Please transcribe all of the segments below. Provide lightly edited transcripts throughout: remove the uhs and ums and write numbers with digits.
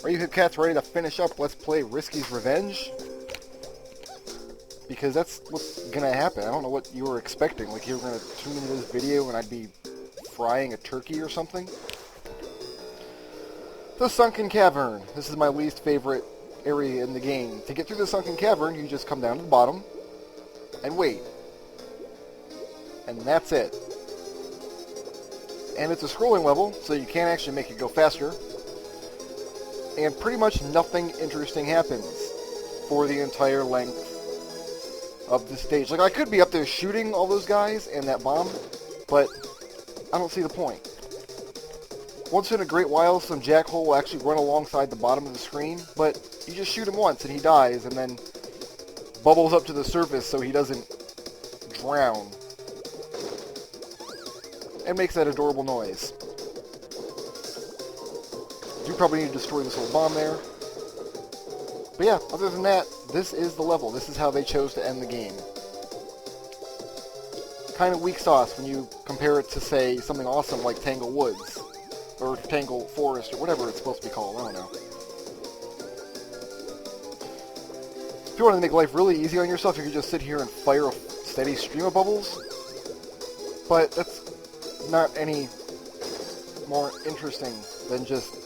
Are you hip cats ready to finish up Let's Play Risky's Revenge? Because that's what's gonna happen. I don't know what you were expecting. Like you were gonna tune into this video and I'd be frying a turkey or something? The Sunken Cavern. This is my least favorite area in the game. To get through the Sunken Cavern, you just come down to the bottom and wait. And that's it. And it's a scrolling level, so you can't actually make it go faster. And pretty much nothing interesting happens for the entire length of the stage. Like, I could be up there shooting all those guys and that bomb, but I don't see the point. Once in a great while, some jackhole will actually run alongside the bottom of the screen, but you just shoot him once and he dies, and then bubbles up to the surface so he doesn't drown. And makes that adorable noise. You probably need to destroy this little bomb there. But yeah, other than that, this is the level. This is how they chose to end the game. Kind of weak sauce when you compare it to, say, something awesome like Tangle Woods. Or Tangle Forest, or whatever it's supposed to be called. I don't know. If you want to make life really easy on yourself, you could just sit here and fire a steady stream of bubbles. But that's not any more interesting than just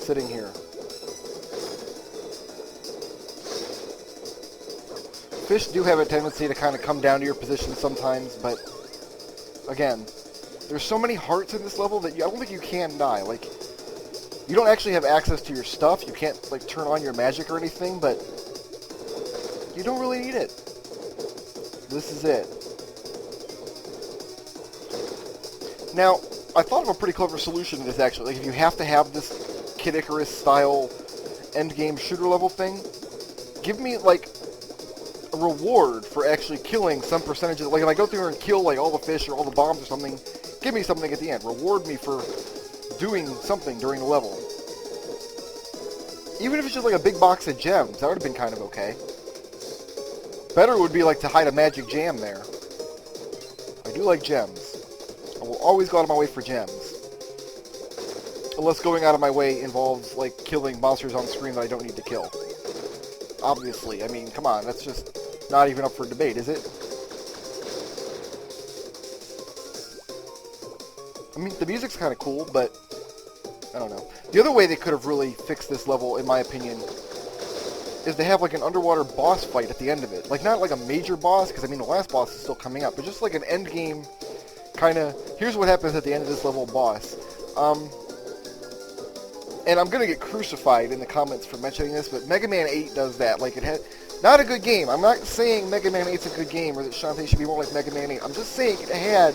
sitting here. Fish do have a tendency to kind of come down to your position sometimes, but again, there's so many hearts in this level that I don't think you can die. Like, you don't actually have access to your stuff. You can't, like, turn on your magic or anything, but you don't really need it. This is it. Now, I thought of a pretty clever solution to this, actually. Like, if you have to have this Kid Icarus-style endgame shooter level thing, give me, like, a reward for actually killing some percentages. Like, if I go through and kill, like, all the fish or all the bombs or something, give me something at the end. Reward me for doing something during the level. Even if it's just like a big box of gems, that would have been kind of okay. Better would be like to hide a magic jam there. I do like gems. I will always go out of my way for gems. Unless going out of my way involves, like, killing monsters on screen that I don't need to kill. Obviously. I mean, come on, that's just not even up for debate, is it? I mean, the music's kind of cool, but I don't know. The other way they could have really fixed this level, in my opinion, is to have, like, an underwater boss fight at the end of it. Like, not like a major boss, because, I mean, the last boss is still coming up, but just like an end game kind of, here's what happens at the end of this level boss. And I'm going to get crucified in the comments for mentioning this, but Mega Man 8 does that. Like, it had, not a good game. I'm not saying Mega Man 8's a good game, or that Shantae should be more like Mega Man 8. I'm just saying it had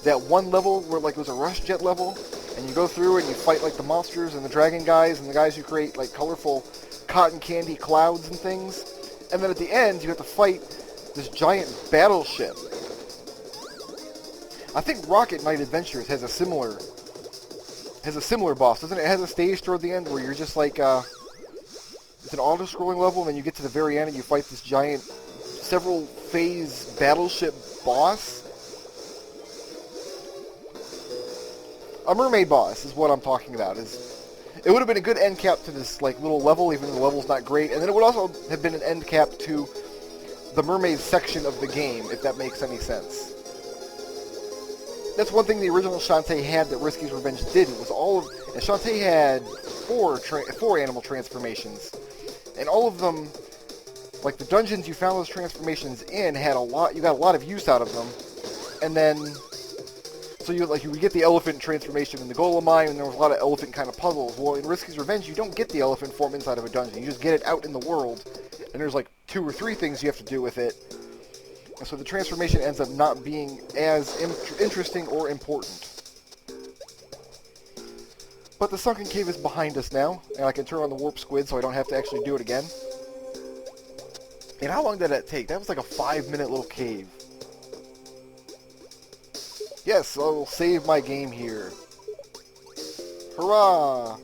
that one level where, like, it was a Rush Jet level, and you go through and you fight, like, the monsters and the dragon guys and the guys who create, like, colorful cotton candy clouds and things. And then at the end, you have to fight this giant battleship. I think Rocket Knight Adventures has a similar boss, doesn't it? It has a stage toward the end where you're just like, it's an auto-scrolling level, and then you get to the very end and you fight this giant, several-phase battleship boss. A mermaid boss is what I'm talking about. It would have been a good end cap to this, like, little level, even though the level's not great, and then it would also have been an end cap to the mermaid section of the game, if that makes any sense. That's one thing the original Shantae had that Risky's Revenge didn't, was all of... And Shantae had four animal transformations. And all of them, like the dungeons you found those transformations in, had a lot... You got a lot of use out of them. And then... So you would get the elephant transformation in the Golem Mine, and there was a lot of elephant kind of puzzles. Well, in Risky's Revenge, you don't get the elephant form inside of a dungeon. You just get it out in the world. And there's like 2 or 3 things you have to do with it. And so the transformation ends up not being as interesting or important. But the Sunken Cave is behind us now, and I can turn on the Warp Squid so I don't have to actually do it again. And how long did that take? That was like a 5-minute little cave. Yes, I'll save my game here. Hurrah!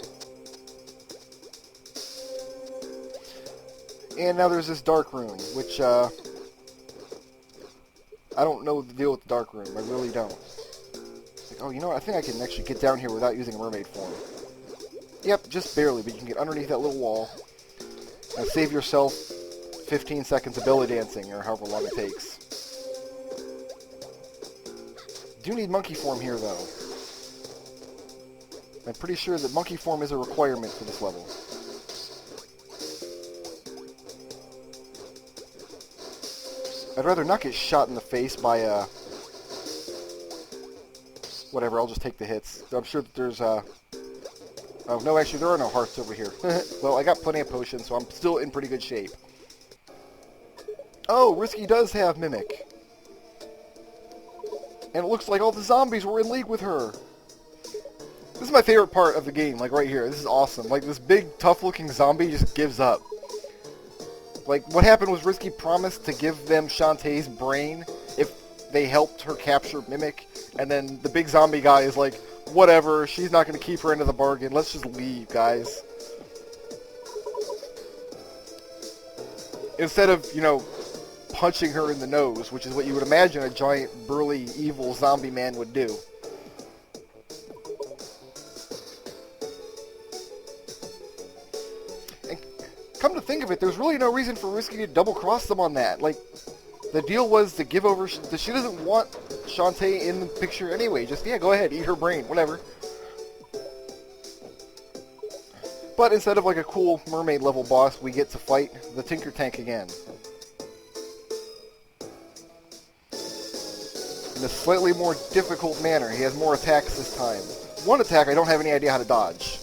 And now there's this dark room, which, I don't know the deal with the dark room. I really don't. Like, oh, you know what? I think I can actually get down here without using a mermaid form. Yep, just barely, but you can get underneath that little wall and save yourself 15 seconds of belly dancing, or however long it takes. Do need monkey form here, though. I'm pretty sure that monkey form is a requirement for this level. I'd rather not get shot in the face by, whatever, I'll just take the hits. I'm sure that there's, oh, no, actually, there are no hearts over here. Well, I got plenty of potions, so I'm still in pretty good shape. Oh, Risky does have Mimic. And it looks like all the zombies were in league with her. This is my favorite part of the game, like right here. This is awesome. Like, this big, tough-looking zombie just gives up. Like, what happened was Risky promised to give them Shantae's brain if they helped her capture Mimic. And then the big zombie guy is like, whatever, she's not going to keep her into the bargain. Let's just leave, guys. Instead of, you know, punching her in the nose, which is what you would imagine a giant, burly, evil zombie man would do. And come to think of it, there's really no reason for Risky to double-cross them on that. Like, the deal was to give over... She doesn't want Shantae in the picture anyway. Just, yeah, go ahead, eat her brain, whatever. But instead of like a cool mermaid-level boss, we get to fight the Tinkertank again. In a slightly more difficult manner. He has more attacks this time. One attack I don't have any idea how to dodge.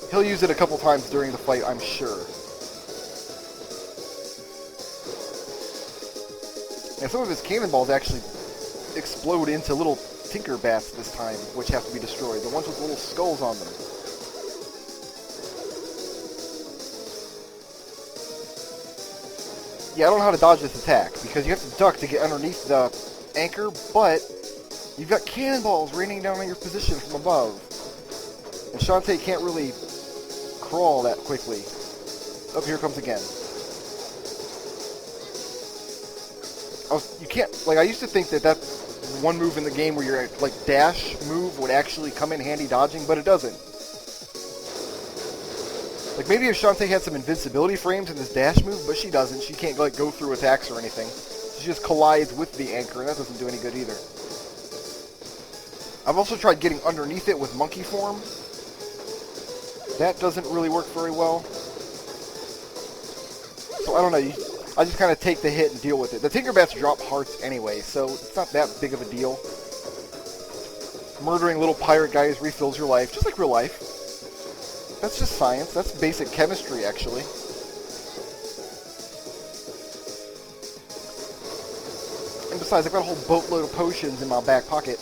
He'll use it a couple times during the fight, I'm sure. And some of his cannonballs actually explode into little tinker bats this time, which have to be destroyed. The ones with little skulls on them. Yeah, I don't know how to dodge this attack, because you have to duck to get underneath the anchor, but you've got cannonballs raining down on your position from above. And Shantae can't really crawl that quickly. Oh, here it comes again. You can't, like, I used to think that that's one move in the game where your, like, dash move would actually come in handy dodging, but it doesn't. Like, maybe if Shantae had some invincibility frames in this dash move, but she doesn't. She can't, like, go through attacks or anything. She just collides with the anchor, and that doesn't do any good either. I've also tried getting underneath it with monkey form. That doesn't really work very well. So, I don't know. I just kind of take the hit and deal with it. The Tinkerbats drop hearts anyway, so it's not that big of a deal. Murdering little pirate guys refills your life, just like real life. That's just science. That's basic chemistry, actually. And besides, I've got a whole boatload of potions in my back pocket.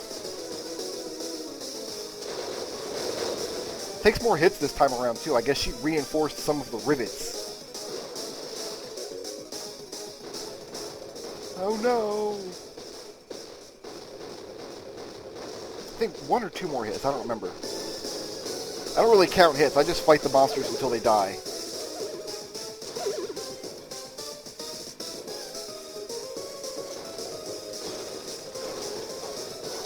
Takes more hits this time around, too. I guess she reinforced some of the rivets. Oh no! I think one or two more hits, I don't remember. I don't really count hits, I just fight the monsters until they die.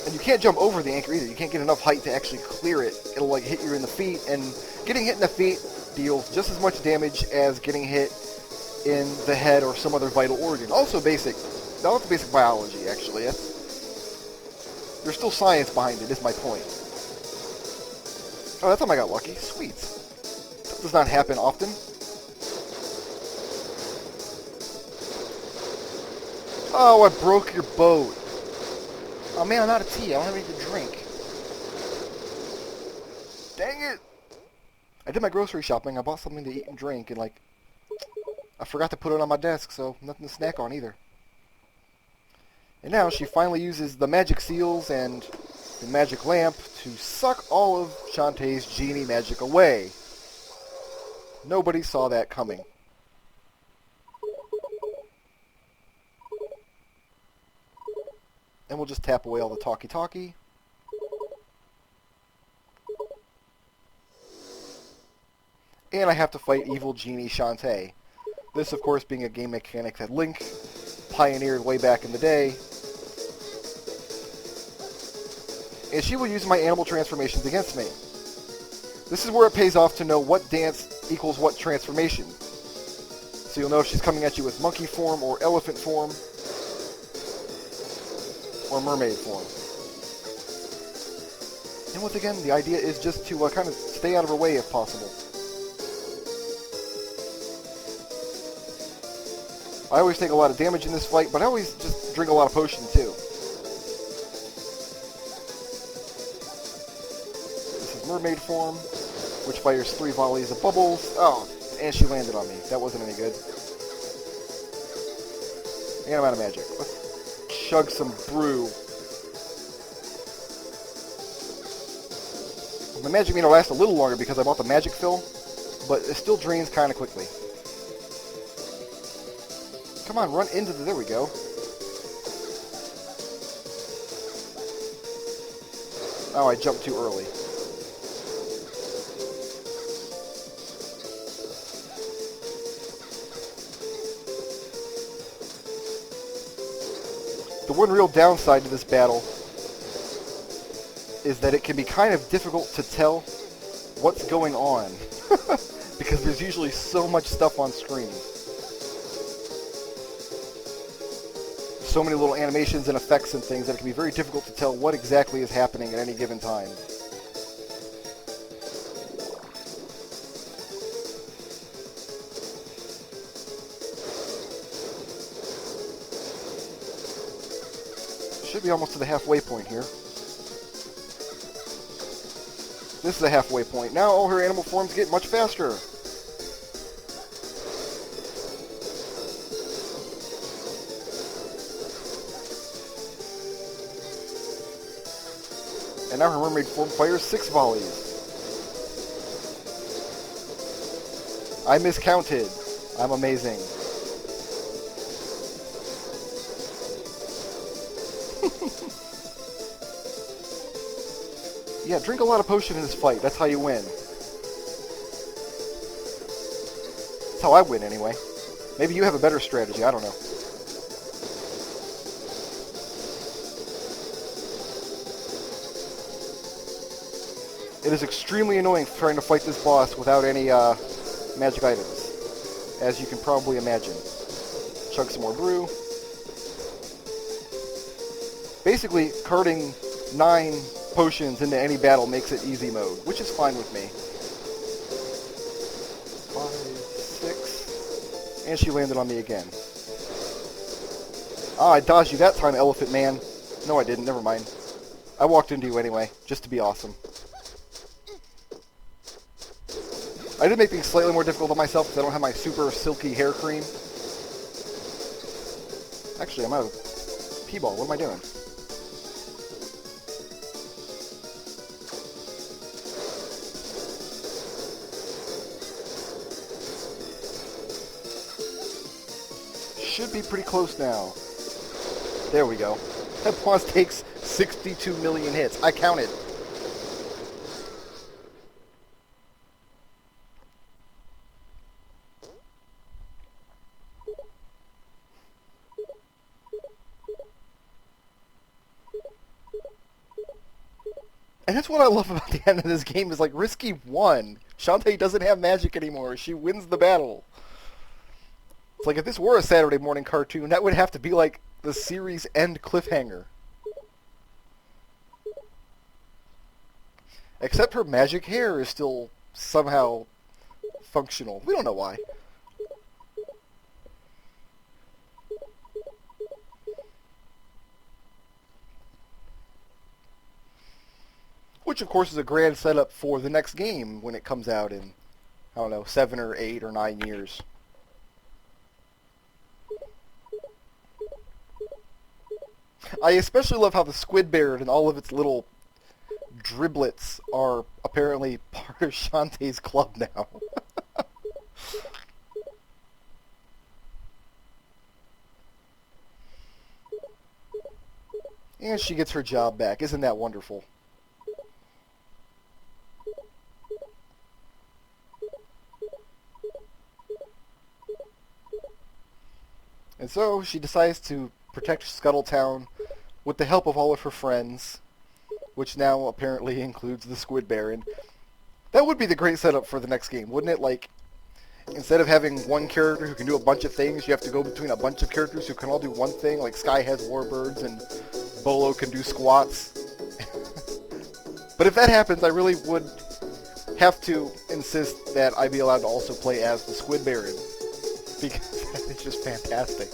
And you can't jump over the anchor either, you can't get enough height to actually clear it. It'll like hit you in the feet, and getting hit in the feet deals just as much damage as getting hit in the head or some other vital organ. Also basic. Now that's basic biology, actually. There's still science behind it, is my point. Oh, that time I got lucky. Sweet. That does not happen often. Oh, I broke your boat. Oh man, I'm out of tea. I don't have anything to drink. Dang it! I did my grocery shopping. I bought something to eat and drink, and like, I forgot to put it on my desk, so nothing to snack on either. And now she finally uses the magic seals and the magic lamp to suck all of Shantae's genie magic away. Nobody saw that coming. And we'll just tap away all the talkie-talkie. And I have to fight evil genie Shantae. This, of course, being a game mechanic that Link pioneered way back in the day. and she will use my animal transformations against me. This is where it pays off to know what dance equals what transformation. So you'll know if she's coming at you with monkey form or elephant form or mermaid form. And once again, the idea is just to kind of stay out of her way if possible. I always take a lot of damage in this fight, but I always just drink a lot of potion too. This is mermaid form, which fires 3 volleys of bubbles. Oh, and she landed on me. That wasn't any good. And I'm out of magic. Let's chug some brew. The magic meter lasts a little longer because I bought the magic fill, but it still drains kind of quickly. Come on, run into the... There we go. Oh, I jumped too early. The one real downside to this battle is that it can be kind of difficult to tell what's going on because there's usually so much stuff on screen. So many little animations and effects and things that it can be very difficult to tell what exactly is happening at any given time. Should be almost to the halfway point here. This is the halfway point. Now all her animal forms get much faster. And now her mermaid form fires 6 volleys. I miscounted. I'm amazing. Yeah, drink a lot of potion in this fight. That's how you win. That's how I win, anyway. Maybe you have a better strategy. I don't know. It is extremely annoying trying to fight this boss without any magic items, as you can probably imagine. Chug some more brew. Basically, carting 9 potions into any battle makes it easy mode, which is fine with me. 5, 6, and she landed on me again. Ah, I dodged you that time, Elephant Man. No, I didn't. Never mind. I walked into you anyway, just to be awesome. I did make things slightly more difficult on myself because I don't have my super silky hair cream. Actually, I'm out of P-ball. What am I doing? Should be pretty close now. There we go. That boss takes 62 million hits. I counted. And that's what I love about the end of this game is like Risky won. Shantae doesn't have magic anymore. She wins the battle. It's like if this were a Saturday morning cartoon, that would have to be like the series end cliffhanger. Except her magic hair is still somehow functional. We don't know why. Which, of course, is a grand setup for the next game when it comes out in, I don't know, 7 or 8 or 9 years. I especially love how the Squidbeard and all of its little driblets are apparently part of Shantae's club now. And she gets her job back. Isn't that wonderful? And so she decides to protect Scuttletown with the help of all of her friends, which now apparently includes the Squid Baron. That would be the great setup for the next game, wouldn't it? Like, instead of having one character who can do a bunch of things, you have to go between a bunch of characters who can all do one thing, like Sky has warbirds and Bolo can do squats. But if that happens, I really would have to insist that I be allowed to also play as the Squid Baron, because it's just fantastic.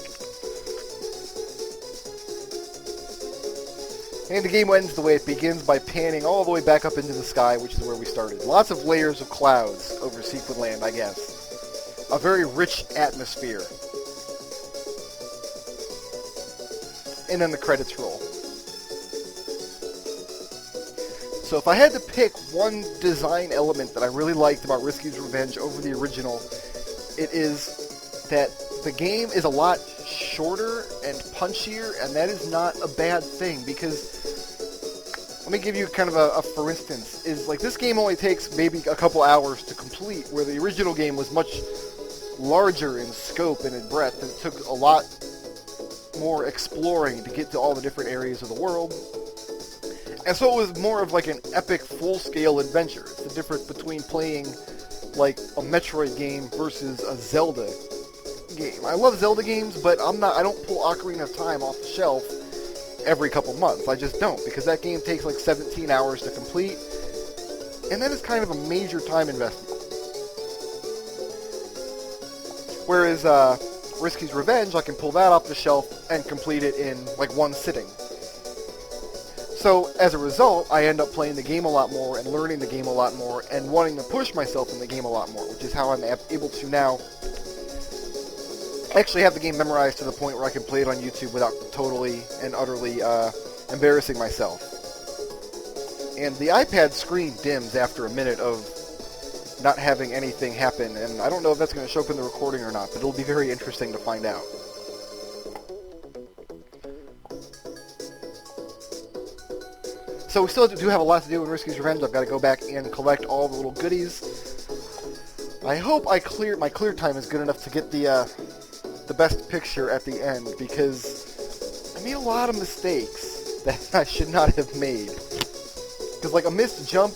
And the game ends the way it begins, by panning all the way back up into the sky, which is where we started. Lots of layers of clouds over Sequid Land, I guess. A very rich atmosphere. And then the credits roll. So if I had to pick one design element that I really liked about Risky's Revenge over the original, it is that the game is a lot shorter and punchier, and that is not a bad thing, because let me give you kind of a for instance, is like this game only takes maybe a couple hours to complete, where the original game was much larger in scope and in breadth, and it took a lot more exploring to get to all the different areas of the world. And so it was more of like an epic full-scale adventure. It's the difference between playing like a Metroid game versus a Zelda game. I love Zelda games, but I don't pull Ocarina of Time off the shelf every couple months. I just don't, because that game takes like 17 hours to complete, and that is kind of a major time investment. Whereas Risky's Revenge, I can pull that off the shelf and complete it in like one sitting. So, as a result, I end up playing the game a lot more and learning the game a lot more and wanting to push myself in the game a lot more, which is how I'm able to now actually have the game memorized to the point where I can play it on YouTube without totally and utterly embarrassing myself. And the iPad screen dims after a minute of not having anything happen, and I don't know if that's going to show up in the recording or not, but it'll be very interesting to find out. So we still do have a lot to do in Risky's Revenge. I've got to go back and collect all the little goodies. I hope my clear time is good enough to get the best picture at the end, because I made a lot of mistakes that I should not have made. Because like a missed jump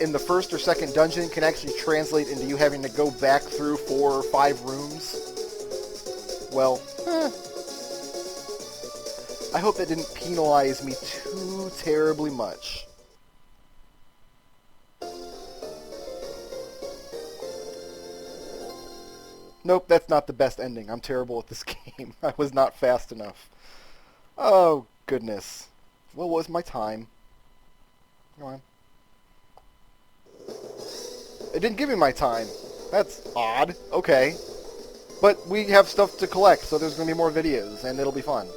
in the first or second dungeon can actually translate into you having to go back through 4 or 5 rooms. Well, I hope that didn't penalize me too terribly much. Nope, that's not the best ending. I'm terrible at this game. I was not fast enough. Oh, goodness. What was my time? Come on. It didn't give me my time. That's odd. Okay. But we have stuff to collect, so there's going to be more videos, and it'll be fun.